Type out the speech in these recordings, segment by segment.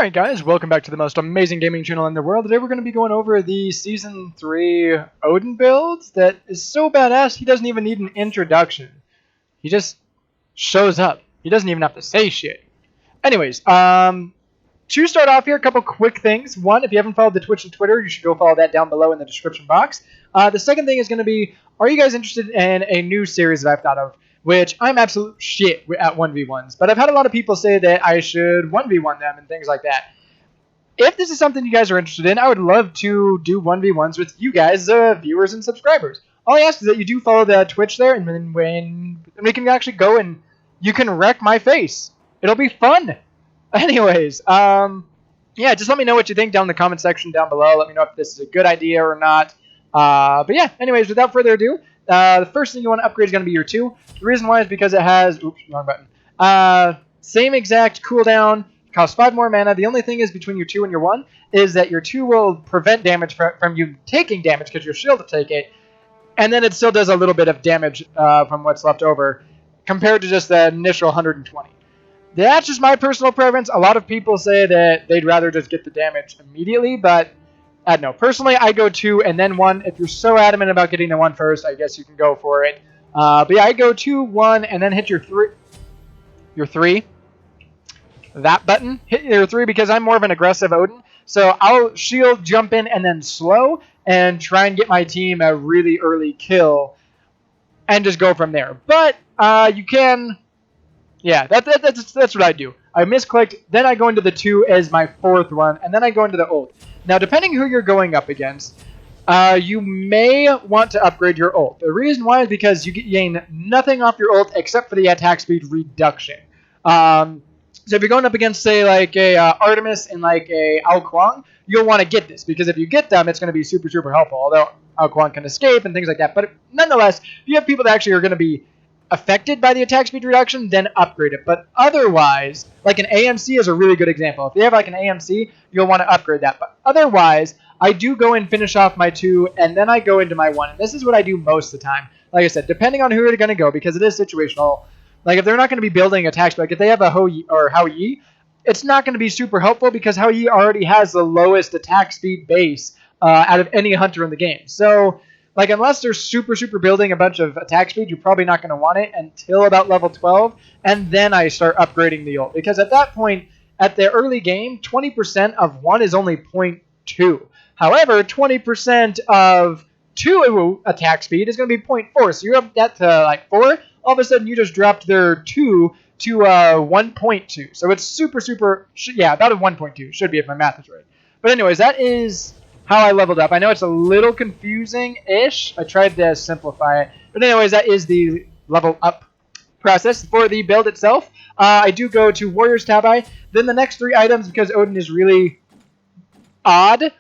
Alright guys, welcome back to the most amazing gaming channel in the world. Today we're going to be going over the Season 3 Odin build that is so badass he doesn't even need an introduction. He just shows up. He doesn't even have to say shit. Anyways, to start off here, a couple quick things. One, if you haven't followed the Twitch and Twitter, you should go follow that down below in the description box. The second thing is going to be, are you guys interested in a new series that I've thought of? Which I'm absolute shit at 1v1s. But I've had a lot of people say that I should 1v1 them and things like that. If this is something you guys are interested in, I would love to do 1v1s with you guys, viewers and subscribers. All I ask is that you do follow the Twitch there, and then when we can actually go and you can wreck my face. It'll be fun. Anyways, yeah, just let me know what you think down in the comment section down below. Let me know if this is a good idea or not. But yeah, anyways, without further ado, the first thing you want to upgrade is going to be your 2. The reason why is because it has, oops, wrong button. Same exact cooldown, costs 5 more mana. The only thing is between your 2 and your 1 is that your 2 will prevent damage from you taking damage because your shield will take it. And then it still does a little bit of damage from what's left over compared to just the initial 120. That's just my personal preference. A lot of people say that they'd rather just get the damage immediately, but I don't know. Personally, I go 2 and then 1. If you're so adamant about getting the 1 first, I guess you can go for it. But yeah, I go 2, 1, and then hit your 3. Your 3. That button. Hit your 3 because I'm more of an aggressive Odin. So I'll shield, jump in, and then slow, and try and get my team a really early kill, and just go from there. But you can... Yeah, that's what I do. I misclicked, then I go into the 2 as my 4th one, and then I go into the ult. Now, depending who you're going up against, you may want to upgrade your ult. The reason why is because you gain nothing off your ult except for the attack speed reduction. So if you're going up against, say, like a Artemis and like a Ao Kuang, you'll want to get this, because if you get them, it's going to be super, super helpful, although Ao Kuang can escape and things like that. But nonetheless, if you have people that actually are going to be affected by the attack speed reduction, then upgrade it. But otherwise, like an AMC is a really good example. If you have like an AMC, you'll want to upgrade that. But otherwise, I do go and finish off my 2, and then I go into my 1. And this is what I do most of the time. Like I said, depending on who you're going to go, because it is situational. Like if they're not going to be building attack speed, like if they have a Hou Yi or Hou Yi, it's not going to be super helpful because Hou Yi already has the lowest attack speed base out of any hunter in the game. So like, unless they're super, super building a bunch of attack speed, you're probably not going to want it until about level 12, and then I start upgrading the ult. Because at that point, at the early game, 20% of 1 is only 0.2. However, 20% of 2 attack speed is going to be 0.4. So you're up that to, like, 4. All of a sudden, you just dropped their 2 to 1.2. So it's super, super, yeah, about a 1.2. Should be if my math is right. But anyways, that is how I leveled up. I know it's a little confusing-ish. I tried to simplify it. But anyways, that is the level up process. For the build itself, I do go to Warriors Tabi. Then the next 3 items, because Odin is really odd,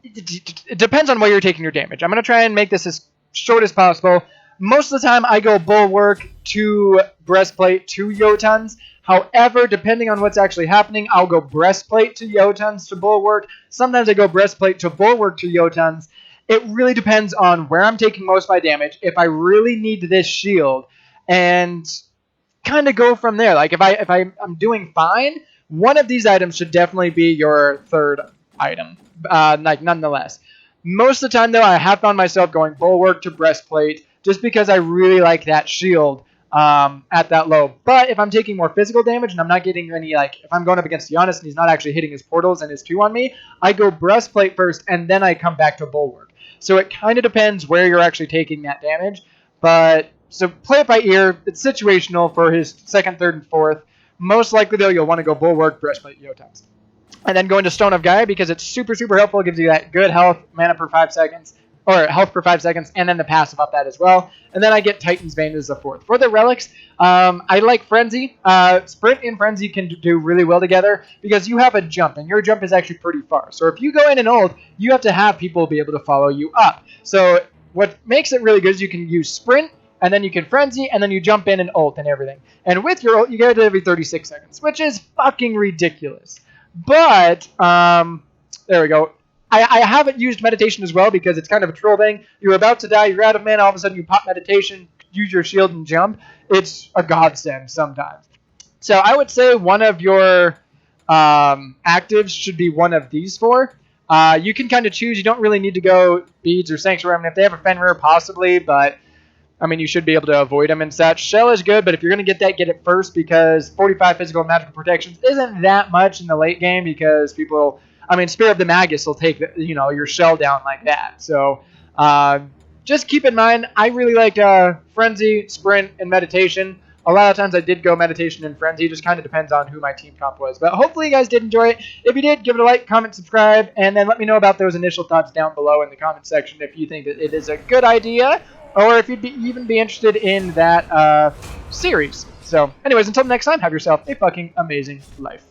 it depends on where you're taking your damage. I'm going to try and make this as short as possible. Most of the time, I go Bulwark to Breastplate to Jotuns. However, depending on what's actually happening, I'll go Breastplate to Jotuns to Bulwark. Sometimes I go Breastplate to Bulwark to Jotuns. It really depends on where I'm taking most of my damage, if I really need this shield, and kind of go from there. Like, if I'm doing fine, one of these items should definitely be your 3rd item, like, nonetheless. Most of the time, though, I have found myself going Bulwark to Breastplate, just because I really like that shield at that low. But if I'm taking more physical damage and I'm not getting any, like, if I'm going up against Giannis and he's not actually hitting his portals and his 2 on me, I go Breastplate first and then I come back to Bulwark. So it kind of depends where you're actually taking that damage. But, so play it by ear. It's situational for his 2nd, 3rd, and 4th. Most likely, though, you'll want to go Bulwark, Breastplate, Jotuns. And then go into Stone of Gaia because it's super, super helpful. It gives you that good health, mana per 5 seconds. Or health per 5 seconds, and then the passive up that as well. And then I get Titan's Bane as the 4th. For the relics, I like Frenzy. Sprint and Frenzy can do really well together because you have a jump, and your jump is actually pretty far. So if you go in and ult, you have to have people be able to follow you up. So what makes it really good is you can use Sprint, and then you can Frenzy, and then you jump in and ult and everything. And with your ult, you get it every 36 seconds, which is fucking ridiculous. But, there we go. I haven't used meditation as well because it's kind of a troll thing. You're about to die, you're out of mana, all of a sudden you pop meditation, use your shield and jump. It's a godsend sometimes. So I would say one of your actives should be one of these four. You can kind of choose. You don't really need to go beads or sanctuary. I mean, if they have a Fenrir, possibly, but I mean, you should be able to avoid them and such. Shell is good, but if you're going to get that, get it first because 45 physical and magical protections isn't that much in the late game because people, I mean, Spear of the Magus will take, your shell down like that. So just keep in mind, I really like Frenzy, Sprint, and Meditation. A lot of times I did go Meditation and Frenzy. It just kind of depends on who my team comp was. But hopefully you guys did enjoy it. If you did, give it a like, comment, subscribe, and then let me know about those initial thoughts down below in the comment section if you think that it is a good idea or if you'd even be interested in that series. So anyways, until next time, have yourself a fucking amazing life.